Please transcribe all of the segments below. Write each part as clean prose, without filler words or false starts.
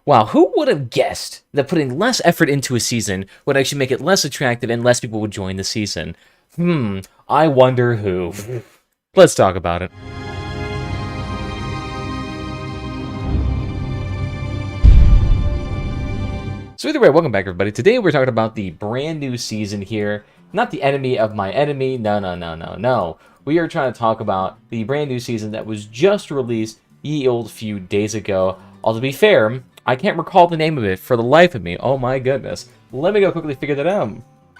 Wow, who would have guessed that putting less effort into a season would actually make it less attractive and less people would join the season? I wonder who. Let's talk about it. So either way, welcome back everybody. Today we're talking about the brand new season here. Not the enemy of my enemy, no. We are trying to talk about the brand new season that was just released ye old few days ago. Although to be fair, I can't recall the name of it for the life of me. Oh my goodness. Let me go quickly figure that out.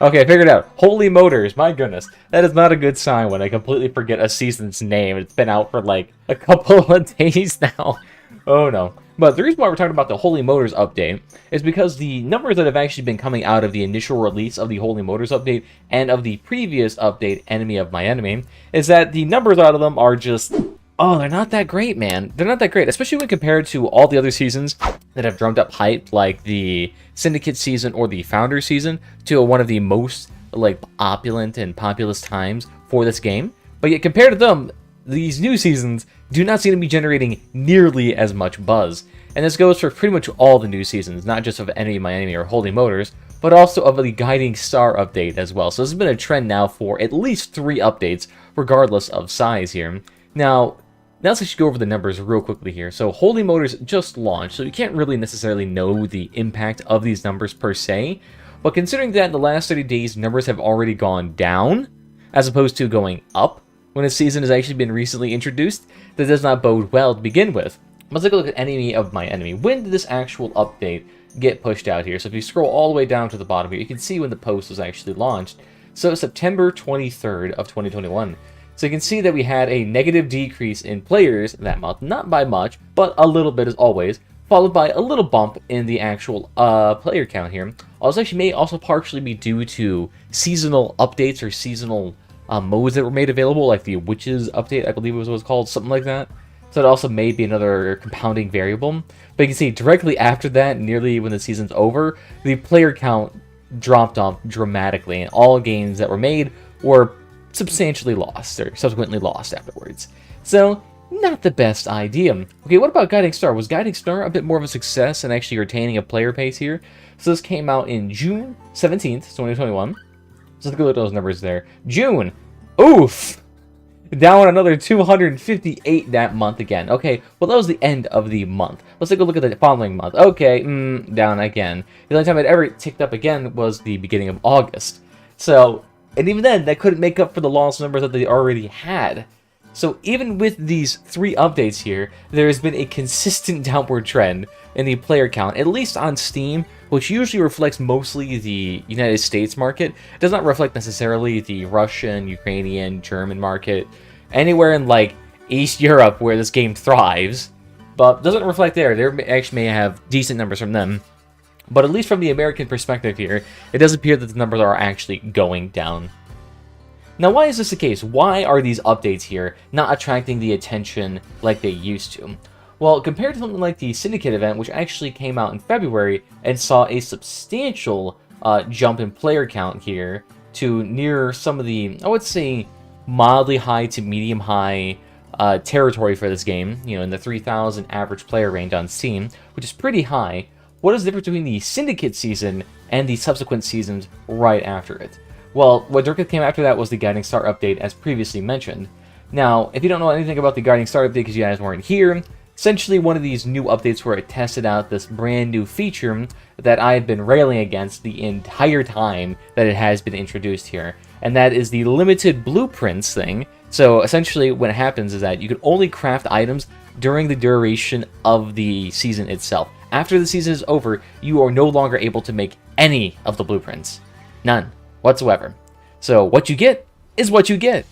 Okay, I figured it out. Holy Motors, my goodness. That is not a good sign when I completely forget a season's name. It's been out for like a couple of days now. Oh no. But the reason why we're talking about the Holy Motors update is because the numbers that have actually been coming out of the initial release of the Holy Motors update and of the previous update, Enemy of My Enemy, is that the numbers out of them are just... oh, they're not that great, man. They're not that great, especially when compared to all the other seasons that have drummed up hype, like the Syndicate season or the Founder season, to one of the most like opulent and populous times for this game. But yet, compared to them, these new seasons do not seem to be generating nearly as much buzz. And this goes for pretty much all the new seasons, not just of Enemy of My Enemy or Holy Motors, but also of the Guiding Star update as well. So this has been a trend now for at least 3 updates, regardless of size here. Now let's actually go over the numbers real quickly here. So Holy Motors just launched, so you can't really necessarily know the impact of these numbers per se. But considering that in the last 30 days, numbers have already gone down, as opposed to going up, when a season has actually been recently introduced, that does not bode well to begin with. Let's take a look at Enemy of My Enemy. When did this actual update get pushed out here? So if you scroll all the way down to the bottom here, you can see when the post was actually launched. So September 23rd of 2021. So you can see that we had a negative decrease in players that month, not by much, but a little bit as always, followed by a little bump in the actual player count here. Also, actually may also partially be due to seasonal updates or seasonal modes that were made available, like the Witches update, I believe it was what it was called, something like that. So it also may be another compounding variable. But you can see directly after that, nearly when the season's over, the player count dropped off dramatically, and all games that were made were substantially lost, or subsequently lost afterwards. So, not the best idea. Okay, what about Guiding Star? Was Guiding Star a bit more of a success in actually retaining a player base here? So this came out in June 17th, 2021. So let's go look at those numbers there. June! Oof! Down another 258 that month again. Okay, well that was the end of the month. Let's take a look at the following month. Okay, down again. The only time it ever ticked up again was the beginning of August. So, and even then, that couldn't make up for the lost numbers that they already had. So even with these 3 updates here, there has been a consistent downward trend in the player count, at least on Steam, which usually reflects mostly the United States market. It does not reflect necessarily the Russian, Ukrainian, German market, anywhere in like East Europe where this game thrives, but doesn't reflect there. They actually may have decent numbers from them. But at least from the American perspective here, it does appear that the numbers are actually going down. Now, why is this the case? Why are these updates here not attracting the attention like they used to? Well, compared to something like the Syndicate event, which actually came out in February and saw a substantial jump in player count here to near some of the, I would say, mildly high to medium high territory for this game, you know, in the 3,000 average player range on Steam, which is pretty high. What is the difference between the Syndicate season and the subsequent seasons right after it? Well, what directly came after that was the Guiding Star update, as previously mentioned. Now, if you don't know anything about the Guiding Star update because you guys weren't here, essentially one of these new updates where it tested out this brand new feature that I have been railing against the entire time that it has been introduced here, and that is the limited blueprints thing. So essentially what happens is that you can only craft items during the duration of the season itself. After the season is over, you are no longer able to make any of the blueprints. None whatsoever. So what you get is what you get.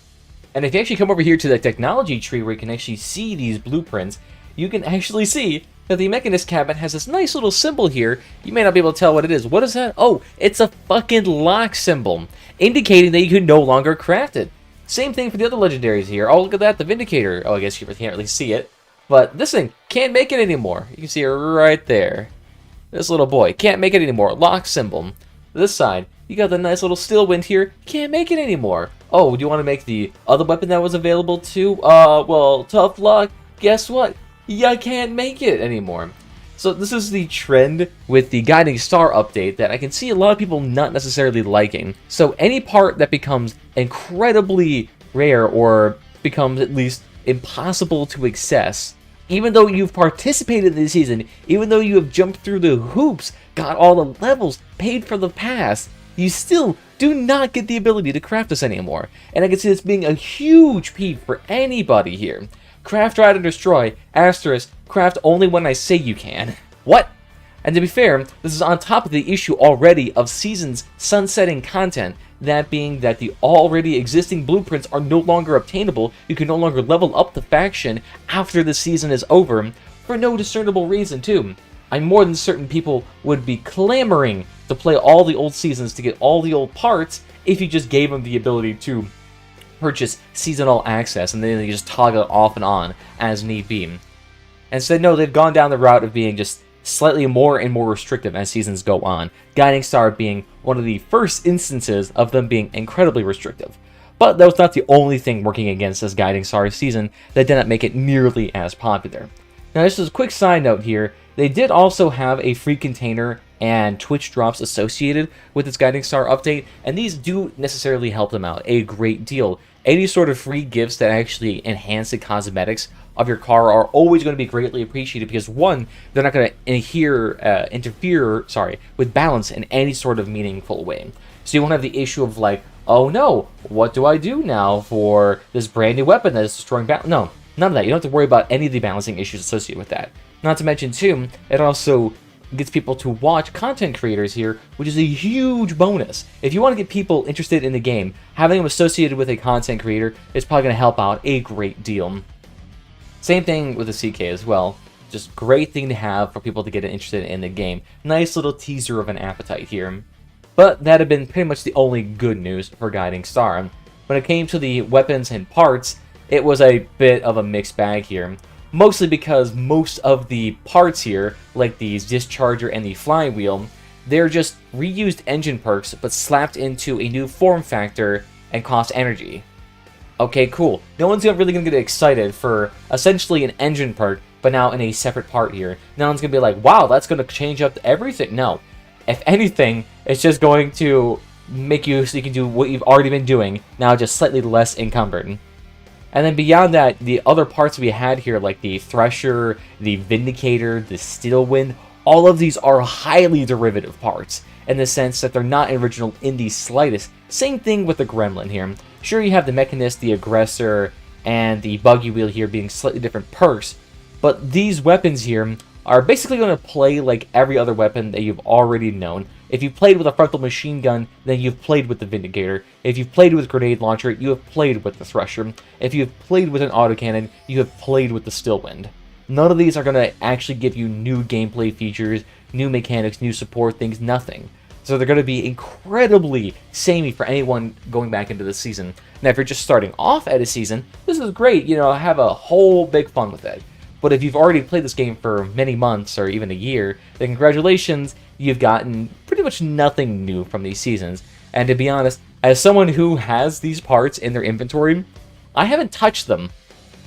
And if you actually come over here to the technology tree where you can actually see these blueprints, you can actually see that the Mechanist cabinet has this nice little symbol here. You may not be able to tell what it is. What is that? Oh, it's a fucking lock symbol, indicating that you can no longer craft it. Same thing for the other legendaries here. Oh, look at that, the Vindicator. Oh, I guess you can't really see it. But this thing can't make it anymore. You can see it right there. This little boy can't make it anymore. Lock symbol. This side, you got the nice little steel wind here. Can't make it anymore. Oh, do you want to make the other weapon that was available too? Well, tough luck. Guess what? You can't make it anymore. So this is the trend with the Guiding Star update that I can see a lot of people not necessarily liking. So any part that becomes incredibly rare or becomes at least impossible to access, even though you've participated in the season, even though you have jumped through the hoops, got all the levels, paid for the pass, you still do not get the ability to craft this anymore. And I can see this being a huge peeve for anybody here. Craft, ride, and destroy, asterisk, craft only when I say you can. What? And to be fair, this is on top of the issue already of seasons sunsetting content, that being that the already existing blueprints are no longer obtainable. You can no longer level up the faction after the season is over, for no discernible reason too. I'm more than certain people would be clamoring to play all the old seasons to get all the old parts if you just gave them the ability to purchase seasonal access and then they just toggle it off and on as need be. Instead, no, they've gone down the route of being just slightly more and more restrictive as seasons go on, Guiding Star being one of the first instances of them being incredibly restrictive. But that was not the only thing working against this Guiding Star season that did not make it nearly as popular. Now, just as a quick side note here, they did also have a free container and Twitch drops associated with this Guiding Star update, and these do necessarily help them out a great deal. Any sort of free gifts that actually enhance the cosmetics of your car are always going to be greatly appreciated because, one, they're not going to interfere with balance in any sort of meaningful way. So you won't have the issue of like, oh no, what do I do now for this brand new weapon that is destroying balance? No, none of that. You don't have to worry about any of the balancing issues associated with that. Not to mention, too, it also gets people to watch content creators here, which is a huge bonus. If you want to get people interested in the game, having them associated with a content creator is probably going to help out a great deal. Same thing with the CK as well. Just great thing to have for people to get interested in the game. Nice little teaser of an appetite here. But that had been pretty much the only good news for Guiding Star. When it came to the weapons and parts, it was a bit of a mixed bag here. Mostly because most of the parts here, like the discharger and the flywheel, they're just reused engine perks but slapped into a new form factor and cost energy. Okay, cool. No one's really going to get excited for essentially an engine perk, but now in a separate part here. No one's going to be like, wow, that's going to change up everything. No. If anything, it's just going to make you so you can do what you've already been doing, now just slightly less encumbered. And then beyond that, the other parts we had here, like the Thresher, the Vindicator, the Steelwind, all of these are highly derivative parts, in the sense that they're not original in the slightest. Same thing with the Gremlin here. Sure, you have the Mechanist, the Aggressor, and the Buggy Wheel here being slightly different perks, but these weapons here are basically going to play like every other weapon that you've already known. If you've played with a frontal machine gun, then you've played with the Vindicator. If you've played with Grenade Launcher, you have played with the Thresher. If you've played with an autocannon, you have played with the Steelwind. None of these are going to actually give you new gameplay features, new mechanics, new support things, nothing. So they're going to be incredibly samey for anyone going back into the season. Now, if you're just starting off at a season, this is great, have a whole big fun with it. But if you've already played this game for many months or even a year, then congratulations, you've gotten pretty much nothing new from these seasons. And to be honest, as someone who has these parts in their inventory, I haven't touched them.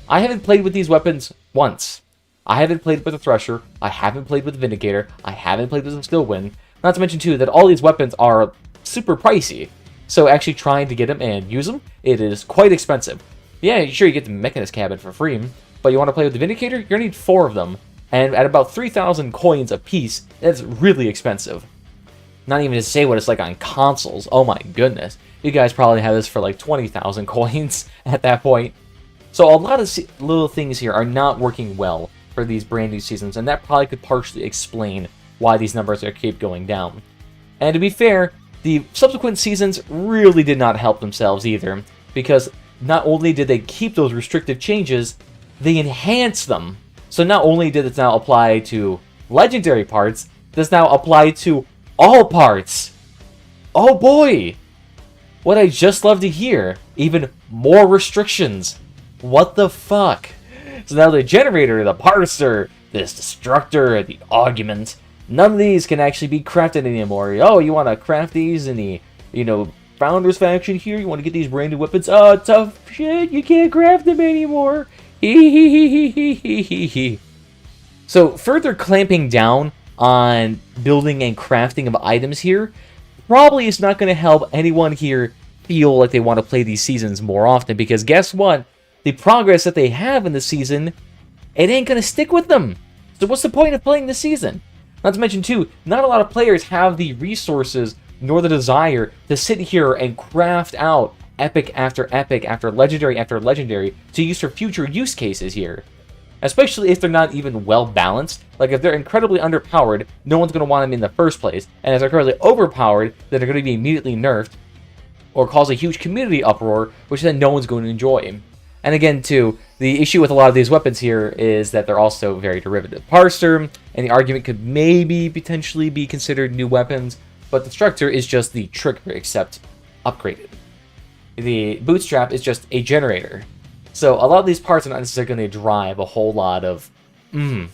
I haven't played with these weapons once. I haven't played with the Thresher, I haven't played with the Vindicator, I haven't played with the Steelwind. Not to mention, too, that all these weapons are super pricey. So actually trying to get them and use them, it is quite expensive. Yeah, sure, you get the Mechanist cabin for free, but you want to play with the Vindicator, you're going to need 4 of them. And at about 3,000 coins a piece, that's really expensive. Not even to say what it's like on consoles. Oh my goodness. You guys probably have this for like 20,000 coins at that point. So a lot of little things here are not working well for these brand new seasons, and that probably could partially explain why these numbers are keep going down. And to be fair, the subsequent seasons really did not help themselves either, because not only did they keep those restrictive changes, they enhanced them. So not only did it now apply to legendary parts, this now apply to all parts. Oh boy! What I just love to hear. Even more restrictions. What the fuck? So now the generator, the parser, this destructor, the augment, none of these can actually be crafted anymore. Oh, you want to craft these in the, Founders faction here? You want to get these brand new weapons? Oh, tough shit, you can't craft them anymore. So further clamping down on building and crafting of items here probably is not going to help anyone here feel like they want to play these seasons more often, because guess what? The progress that they have in the season, it ain't going to stick with them. So what's the point of playing this season? Not to mention, too, not a lot of players have the resources nor the desire to sit here and craft out epic after legendary to use for future use cases here. Especially if they're not even well balanced. Like, if they're incredibly underpowered, no one's going to want them in the first place. And if they're incredibly overpowered, then they're going to be immediately nerfed or cause a huge community uproar, which then no one's going to enjoy. And again, too, the issue with a lot of these weapons here is that they're also very derivative parser, and the argument could maybe potentially be considered new weapons, but the structure is just the trigger, except upgraded. The bootstrap is just a generator. So a lot of these parts are not necessarily going to drive a whole lot of to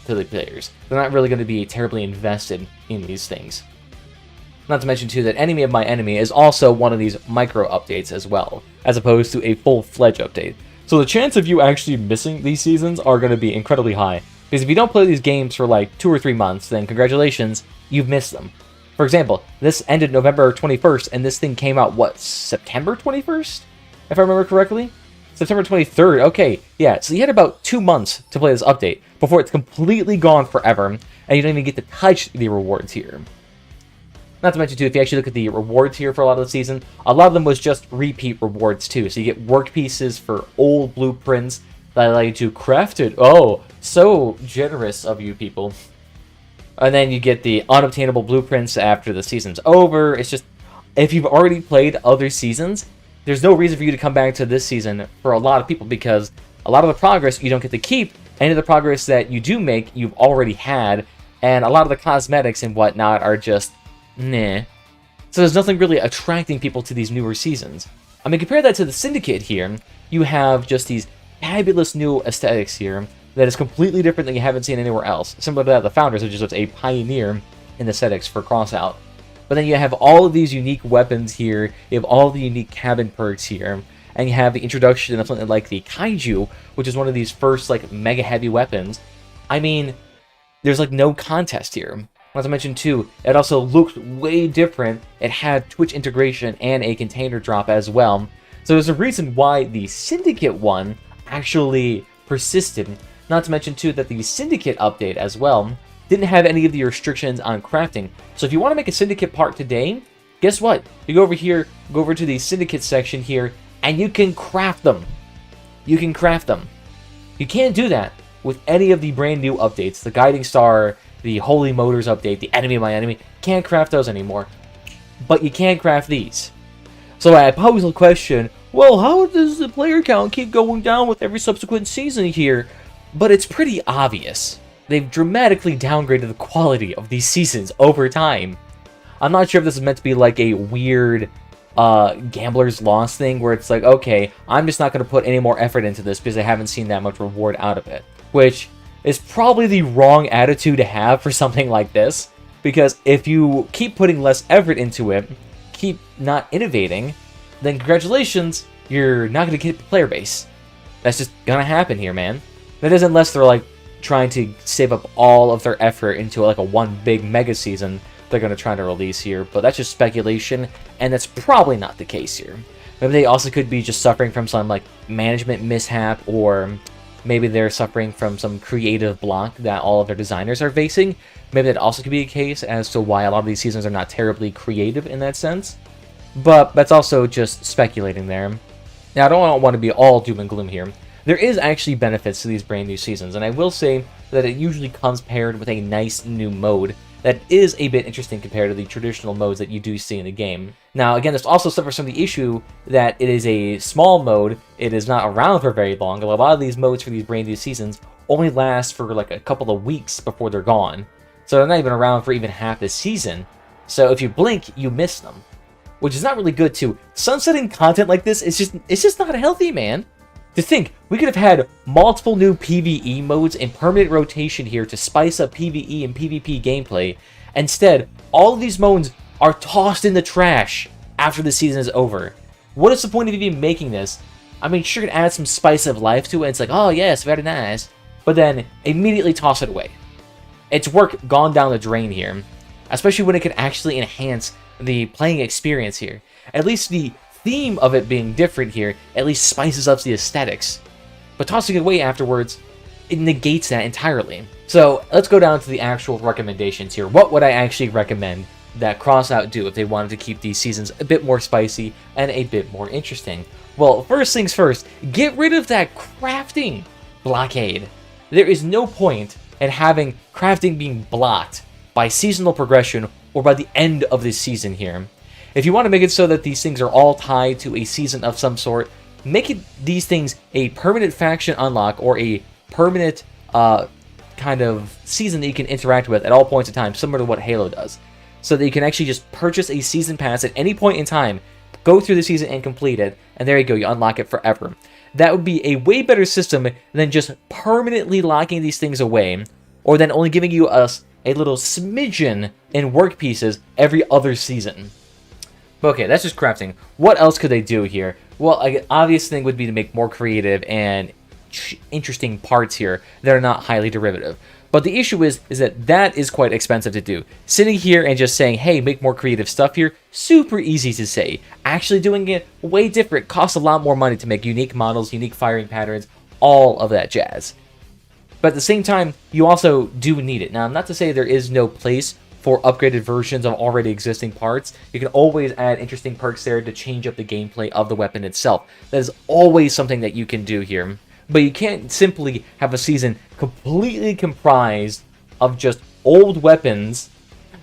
the players. They're not really going to be terribly invested in these things. Not to mention, too, that Enemy of My Enemy is also one of these micro updates as well, as opposed to a full-fledged update. So the chance of you actually missing these seasons are going to be incredibly high, because if you don't play these games for like 2 or 3 months, then congratulations, you've missed them. For example, this ended November 21st, and this thing came out, what, September 21st? If I remember correctly? September 23rd, okay, yeah, so you had about 2 months to play this update before it's completely gone forever, and you don't even get to touch the rewards here. Not to mention, too, if you actually look at the rewards here for a lot of the season, a lot of them was just repeat rewards, too. So you get work pieces for old blueprints that allow you to craft it. Oh, so generous of you people. And then you get the unobtainable blueprints after the season's over. It's just, if you've already played other seasons, there's no reason for you to come back to this season for a lot of people, because a lot of the progress you don't get to keep. Any of the progress that you do make, you've already had. And a lot of the cosmetics and whatnot are just nah. So there's nothing really attracting people to these newer seasons. I mean, compare that to the Syndicate here. You have just these fabulous new aesthetics here that is completely different than you haven't seen anywhere else. Similar to that, the Founders are just a pioneer in aesthetics for Crossout. But then you have all of these unique weapons here, you have all the unique cabin perks here, and you have the introduction of something like the Kaiju, which is one of these first, like, mega heavy weapons. I mean, there's, like, no contest here. Not to mention, too, it also looked way different. It had Twitch integration and a container drop as well. So there's a reason why the Syndicate one actually persisted. Not to mention, too, that the Syndicate update as well didn't have any of the restrictions on crafting. So if you want to make a Syndicate part today, guess what? You go over here, go over to the Syndicate section here, and you can craft them. You can craft them. You can't do that with any of the brand new updates. The Guiding Star, the Holy Motors update, the Enemy of My Enemy, can't craft those anymore. But you can craft these. So I pose the question, well, how does the player count keep going down with every subsequent season here? But it's pretty obvious. They've dramatically downgraded the quality of these seasons over time. I'm not sure if this is meant to be like a weird gambler's loss thing, where it's like, okay, I'm just not going to put any more effort into this because I haven't seen that much reward out of it. Which is probably the wrong attitude to have for something like this, because if you keep putting less effort into it, keep not innovating, then congratulations, you're not going to get the player base. That's just going to happen here, man. That is, unless they're like trying to save up all of their effort into like a one big mega season they're going to try to release here, but that's just speculation, and that's probably not the case here. Maybe they also could be just suffering from some like management mishap, or maybe they're suffering from some creative block that all of their designers are facing. Maybe that also could be a case as to why a lot of these seasons are not terribly creative in that sense. But that's also just speculating there. Now, I don't want to be all doom and gloom here. There is actually benefits to these brand new seasons, and I will say that it usually comes paired with a nice new mode that is a bit interesting compared to the traditional modes that you do see in the game. Now, again, this also suffers from the issue that it is a small mode, it is not around for very long. A lot of these modes for these brand new seasons only last for like a couple of weeks before they're gone. So they're not even around for even half the season. So if you blink, you miss them. Which is not really good too. Sunsetting content like this is just not healthy, man. To think, we could have had multiple new PvE modes in permanent rotation here to spice up PvE and PvP gameplay. Instead, all of these modes are tossed in the trash after the season is over. What is the point of even making this? I mean, sure, it adds some spice of life to it. It's like, oh yes, very nice. but then immediately toss it away. It's work gone down the drain here, especially when it can actually enhance the playing experience here. At least the theme of it being different here at least spices up the aesthetics. But tossing it away afterwards, it negates that entirely. So let's go down to the actual recommendations here. What would I actually recommend that Crossout do if they wanted to keep these seasons a bit more spicy and a bit more interesting? Well, first things first, get rid of that crafting blockade. There is no point in having crafting being blocked by seasonal progression or by the end of this season here. If you want to make it so that these things are all tied to a season of some sort, make these things a permanent faction unlock or a permanent kind of season that you can interact with at all points in time, similar to what Halo does. So that you can actually just purchase a season pass at any point in time, go through the season and complete it, and there you go, you unlock it forever. That would be a way better system than just permanently locking these things away, or then only giving you a little smidgen in work pieces every other season. Okay, that's just crafting. What else could they do here? Well, an obvious thing would be to make more creative and interesting parts here that are not highly derivative. But the issue is that is quite expensive to do. Sitting here and just saying, hey, make more creative stuff here, super easy to say. Actually doing it way different, costs a lot more money to make unique models, unique firing patterns, all of that jazz. But at the same time, you also do need it. Now, not to say there is no place for upgraded versions of already existing parts. You can always add interesting perks there to change up the gameplay of the weapon itself. That is always something that you can do here. But you can't simply have a season completely comprised of just old weapons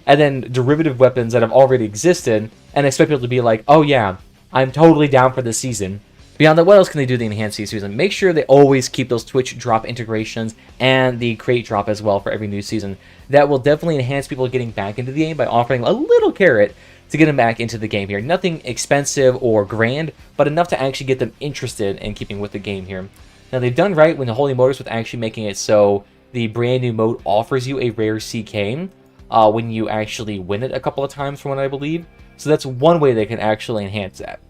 and then derivative weapons that have already existed and expect people to be like, oh yeah, I'm totally down for this season. Beyond that, what else can they do to enhance these season? Make sure they always keep those Twitch drop integrations and the crate drop as well for every new season. That will definitely enhance people getting back into the game by offering a little carrot to get them back into the game here. Nothing expensive or grand, but enough to actually get them interested in keeping with the game here. Now, they've done right when the Holy Motors with actually making it so the brand new mode offers you a rare CK when you actually win it a couple of times, from what I believe. So that's one way they can actually enhance that.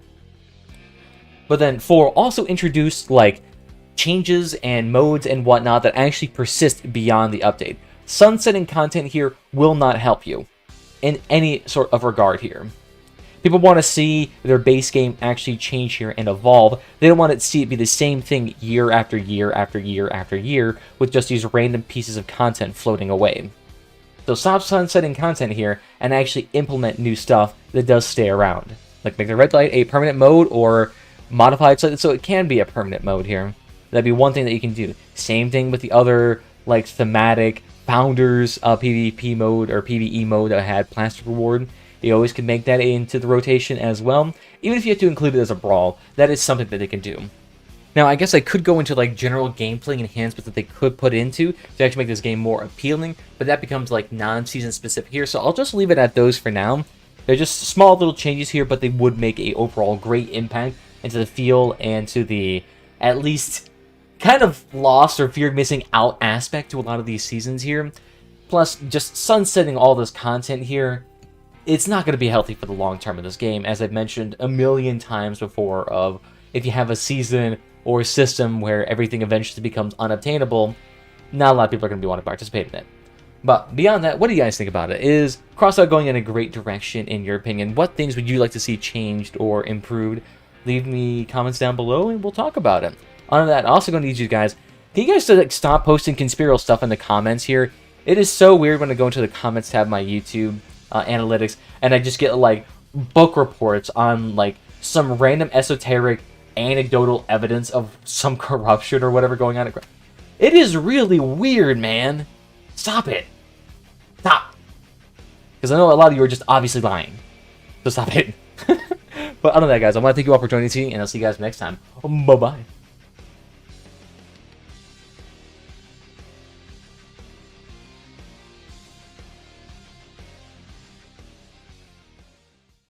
But then 4 also introduced like changes and modes and whatnot that actually persist beyond the update. Sunsetting content here will not help you in any sort of regard here. People want to see their base game actually change here and evolve. They don't want to see it be the same thing year after year after year after year with just these random pieces of content floating away. So stop sunsetting content here and actually implement new stuff that does stay around. Like make the red light a permanent mode or modify it so it can be a permanent mode here. That'd be one thing that you can do. Same thing with the other like thematic Founders PvP mode or PvE mode that had Plastic Reward. You always can make that into the rotation as well. Even if you have to include it as a brawl, that is something that they can do. Now, I guess I could go into like general gameplay enhancements that they could put into to actually make this game more appealing, but that becomes like non-season specific here, so I'll just leave it at those for now. They're just small little changes here, but they would make a overall great impact into the feel and to the at least kind of lost or feared missing out aspect to a lot of these seasons here. Plus, just sunsetting all this content here, it's not going to be healthy for the long term of this game, as I've mentioned a million times before, of if you have a season or a system where everything eventually becomes unobtainable, not a lot of people are going to want to participate in it. But beyond that, what do you guys think about it? Is Crossout going in a great direction in your opinion? What things would you like to see changed or improved? Leave me comments down below and we'll talk about it. On that, I'm also going to need you guys, can you guys stop posting conspiratorial stuff in the comments here? It is so weird when I go into the comments tab of my YouTube analytics, and I just get like book reports on like some random esoteric anecdotal evidence of some corruption or whatever going on. It is really weird, man. Stop it. Stop. Because I know a lot of you are just obviously lying. So stop it. But other than that, guys, I want to thank you all for joining me, and I'll see you guys next time. Bye-bye.